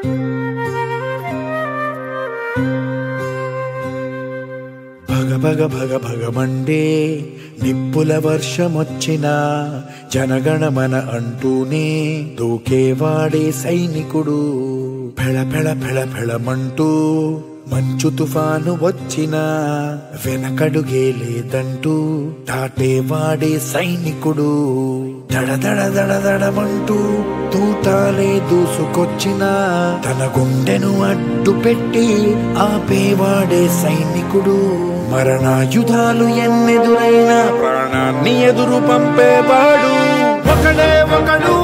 భగ భగ భగ భగమండే నిప్పుల వర్షమొచ్చినా జనగణమన అంటూనే దూకేవాడే సైనికుడు. ఫెళ ఫెళ ఫెళ ఫెళమంటూ మంచు తుఫాను వచ్చినా వెనకడుగే లేదంటూ దాటేవాడే సైనికుడు. దడ దడ దడ దడమంటూ తూటాలే దూసుకొచ్చినా తన గుండెను అడ్డు పెట్టి ఆపేవాడే సైనికుడు. మరణాయుధాలు ఎన్నెదురైనా ప్రాణాన్ని ఎదురు పంపేవాడు ఒకడే ఒకడు.